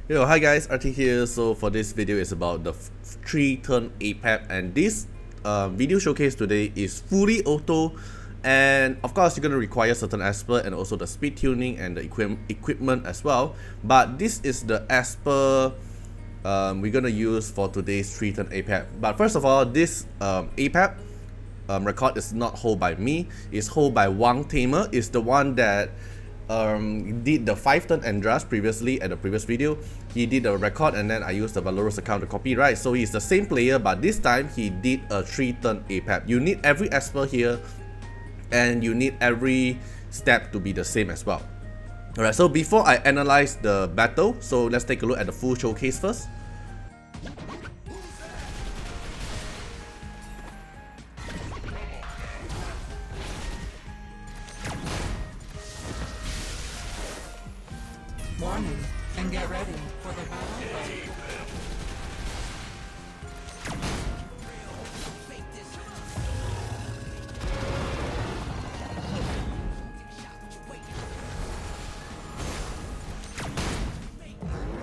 Yo, hi guys, Artiar here. So for this video is about the 3-turn Apep, and this video showcase today is fully auto, and of course you're going to require certain Esper and also the speed tuning and the equipment as well. But this is the Esper we're going to use for today's 3-turn Apep. But first of all, this Apep record is not held by me, it's held by Wang Tamer. It's the one that did the 5-turn Andras previously at the previous video. He did a record and then I used the Valorous account to copy, right? So he's the same player, but this time he did a 3-turn Apep. You need every Esper here and you need every step to be the same as well. Alright, so before I analyze the battle, so let's take a look at the full showcase first. Warning, and get ready for the battle.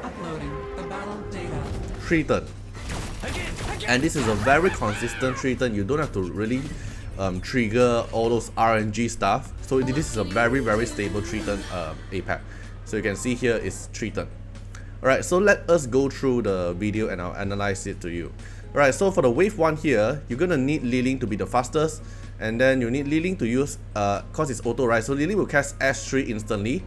Uploading the battle data. 3-turn. And this is a very consistent 3-turn. You don't have to really trigger all those RNG stuff. So this is a very stable 3-turn Apep. So you can see here is 3-turn. Alright, so let us go through the video and I'll analyze it to you. Alright, so for the wave 1 here, you're gonna need Liling to be the fastest, and then you need Liling to use cause it's auto, right? So Liling will cast S3 instantly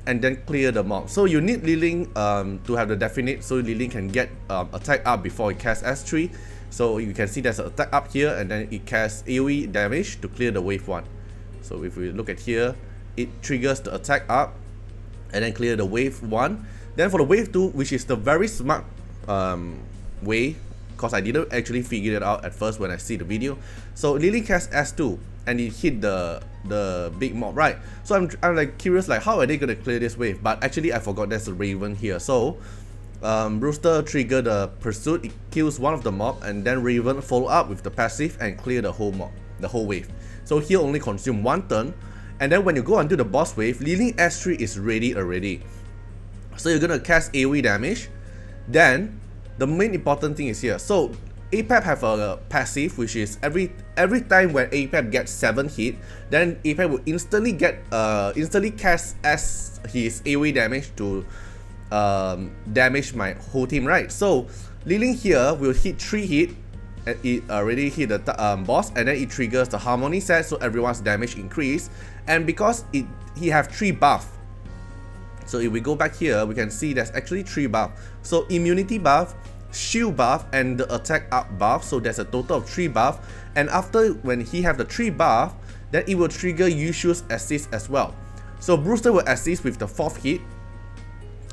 and then clear the mob. So you need Liling to have the definite, so Liling can get attack up before it casts S3. So you can see there's an attack up here and then it casts AoE damage to clear the wave 1. So if we look at here, it triggers the attack up and then clear the wave 1. Then for the wave 2, which is the very smart way, because I didn't actually figure it out at first when I see the video. So Liling casts S2 and it hit the big mob, right? So I'm like curious, like how are they gonna clear this wave? But actually I forgot there's a Raven here. So Brewster trigger the pursuit, it kills one of the mob, and then Raven follow up with the passive and clear the whole mob, the whole wave. So here only consume 1 turn. And then when you go onto the boss wave, Liling S3 is ready already. So you're gonna cast AoE damage. Then the main important thing is here. So Apep have a passive which is every time when Apep gets 7 hit, then Apep will instantly cast as his AoE damage to damage my whole team, right? So Liling here will hit 3 hit. It already hit the boss, and then it triggers the harmony set, so everyone's damage increase. And because he have 3 buff, so if we go back here, we can see there's actually 3 buff. So immunity buff, shield buff, and the attack up buff. So there's a total of 3 buff. And after when he have the 3 buff, then it will trigger Yushu's assist as well. So Brewster will assist with the 4th hit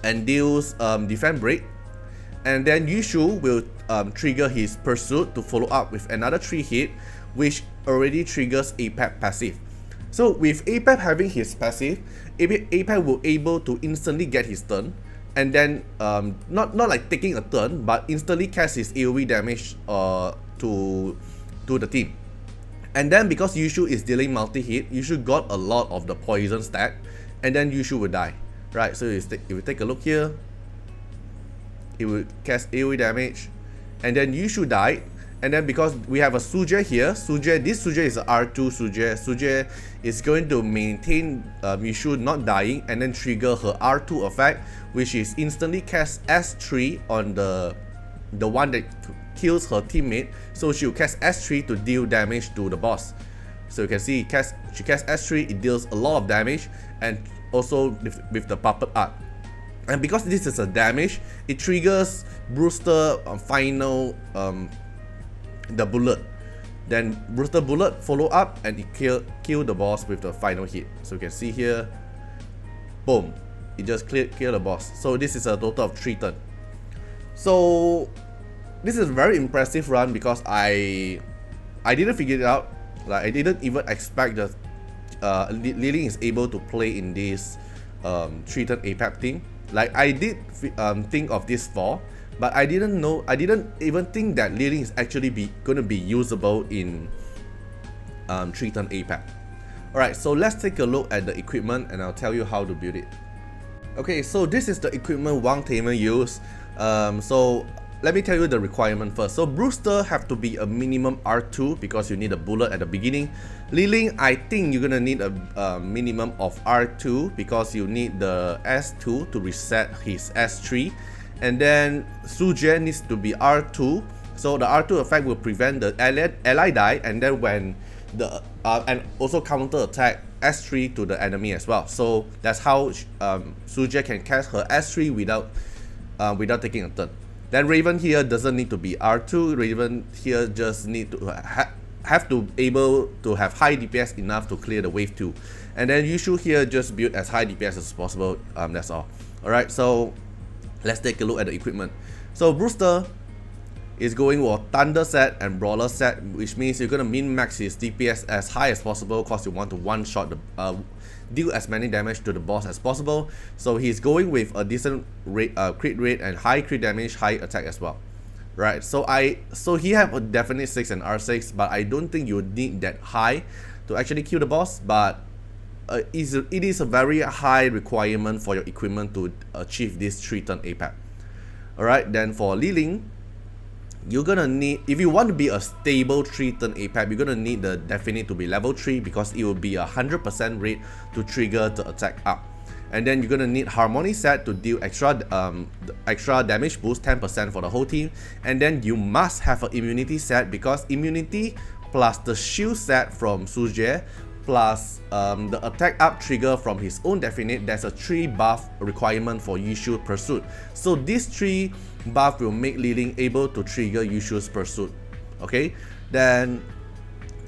and deals defense break. And then Yushu will trigger his pursuit to follow up with another 3 hit, which already triggers Apep passive. So with Apep having his passive, Apep will able to instantly get his turn, and then not like taking a turn, but instantly cast his AoE damage to the team. And then because Yushu is dealing multi-hit, Yushu got a lot of the poison stack, and then Yushu will die, right? So if we take a look here, it will cast AoE damage, and then Yushu died. And then because we have a Suje here, this Suje is a R2 Suje is going to maintain Yushu not dying and then trigger her R2 effect, which is instantly cast S3 on the one that kills her teammate. So she will cast S3 to deal damage to the boss. So you can see she casts S3, it deals a lot of damage, and also with the puppet art. And because this is a damage, it triggers Brewster final the bullet. Then Brewster bullet follow up and it kill the boss with the final hit. So you can see here, boom, it just kill the boss. So this is a total of 3 turn. So this is a very impressive run because I didn't figure it out. Like I didn't even expect that Liling is able to play in this 3-turn Apep team. Like I did think of this 4, but I didn't even think that Liling is actually gonna be usable in 3-turn Apep. Alright, so let's take a look at the equipment and I'll tell you how to build it. Okay, so this is the equipment Wang Tamer used. So let me tell you the requirement first. So Brewster have to be a minimum R2 because you need a bullet at the beginning. Li Ling, I think you're gonna need a minimum of R2 because you need the S2 to reset his S3. And then Su Jie needs to be R2. So the R2 effect will prevent the ally die, and then when the and also counter attack S3 to the enemy as well. So that's how Su Jie can cast her S3 without taking a turn. Then Raven here doesn't need to be R2. Raven here just need to have to able to have high DPS enough to clear the wave 2. And then Yushu here just build as high DPS as possible. That's all. Alright, so let's take a look at the equipment. So Brewster is going with Thunder set and Brawler set, which means you're gonna min-max his DPS as high as possible because you want to one-shot the deal as many damage to the boss as possible. So he's going with a decent rate, crit rate and high crit damage, high attack as well. Right, so he have a definite 6 and R6, but I don't think you need that high to actually kill the boss, but it is a very high requirement for your equipment to achieve this 3-turn Apep. Alright, then for Li Ling, you're gonna need, if you want to be a stable 3-turn Apep, you're gonna need the definite to be level 3 because it will be a 100% rate to trigger the attack up. And then you're gonna need Harmony set to deal extra damage boost 10% for the whole team. And then you must have an immunity set because immunity plus the shield set from Su Jie plus the attack up trigger from his own definite, there's a 3 buff requirement for Yushu Pursuit. So these 3 buff will make Li Ling able to trigger Yushu's Pursuit. Okay, then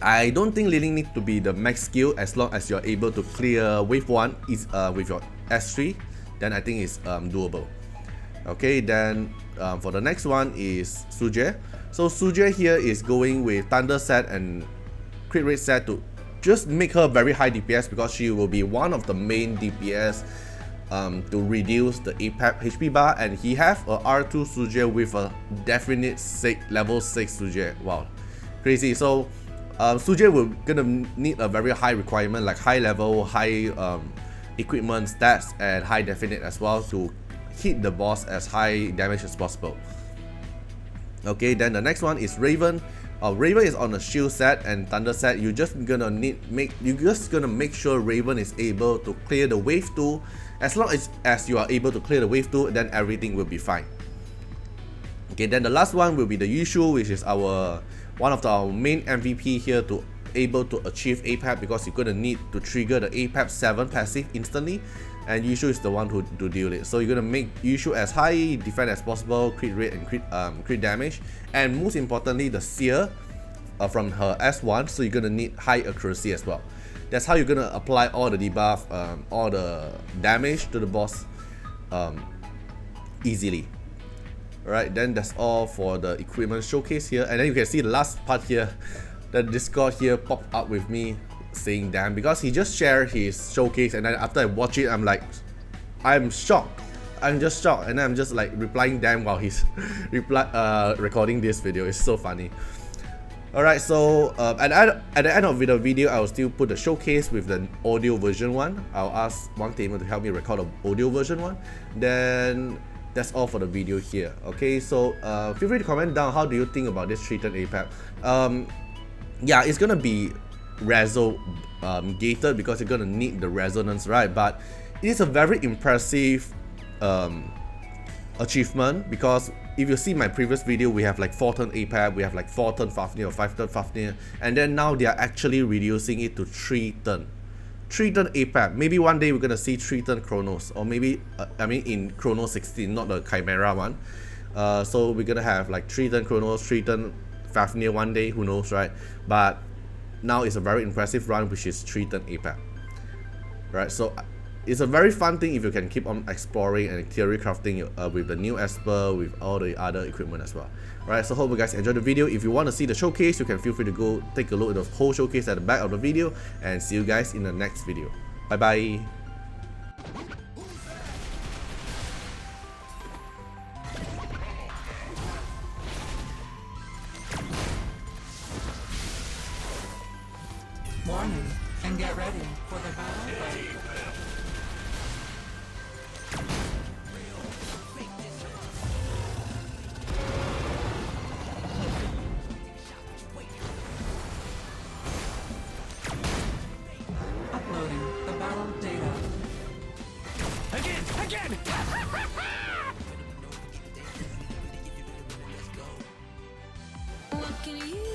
I don't think Li Ling needs to be the max skill as long as you're able to clear wave 1 with your S3, then I think it's doable. Okay, then for the next one is Su Jie. So Su Jie here is going with Thunder set and crit rate set to just make her very high DPS because she will be one of the main DPS to reduce the Apep HP bar, and he have a R2 Su Jie with a definite level 6 Su Jie. Wow, crazy. So Su Jie will gonna need a very high requirement like high level, high equipment stats and high definite as well to hit the boss as high damage as possible. Okay, then the next one is Raven. Raven is on a shield set and Thunder set. You're just gonna make sure Raven is able to clear the wave 2. As long as you are able to clear the wave 2, then everything will be fine. Okay, then the last one will be the Yushu, which is one of our main MVP here to able to achieve Apep because you're gonna need to trigger the Apep 7 passive instantly, and Yushu is the one who to deal it. So you're gonna make Yushu as high defense as possible, crit rate and crit damage, and most importantly the seer from her S1. So you're gonna need high accuracy as well. That's how you're gonna apply all the debuff, all the damage to the boss easily. Alright, then that's all for the equipment showcase here, and then you can see the last part here. The Discord here popped up with me saying damn because he just shared his showcase, and then after I watch it I'm like, I'm shocked. I'm just shocked, and then I'm just like replying damn while he's recording this video. It's so funny. Alright, so at the end of the video I will still put the showcase with the audio version one. I'll ask Wang Tamer to help me record the audio version one. Then that's all for the video here. Okay, so feel free to comment down how do you think about this 3-turn Apep. Yeah, it's gonna be Reso gated because you're gonna need the resonance, right? But it is a very impressive achievement because if you see my previous video, we have like 4-turn Apep, we have like 4-turn Fafnir or 5-turn Fafnir, and then now they are actually reducing it to 3-turn. 3-turn Apep. Maybe one day we're gonna see 3-turn Chronos, or maybe I mean in Chronos 16, not the Chimera one. So we're gonna have like 3-turn Chronos, 3-turn Fafnir one day, who knows, right? But now it's a very impressive run, which is 3-turn Apep. Right, so it's a very fun thing if you can keep on exploring and theory crafting with the new Esper, with all the other equipment as well. Right, so hope you guys enjoyed the video. If you want to see the showcase, you can feel free to go take a look at the whole showcase at the back of the video, and see you guys in the next video. Bye bye. Warning, and get ready for the battle. Again! What can you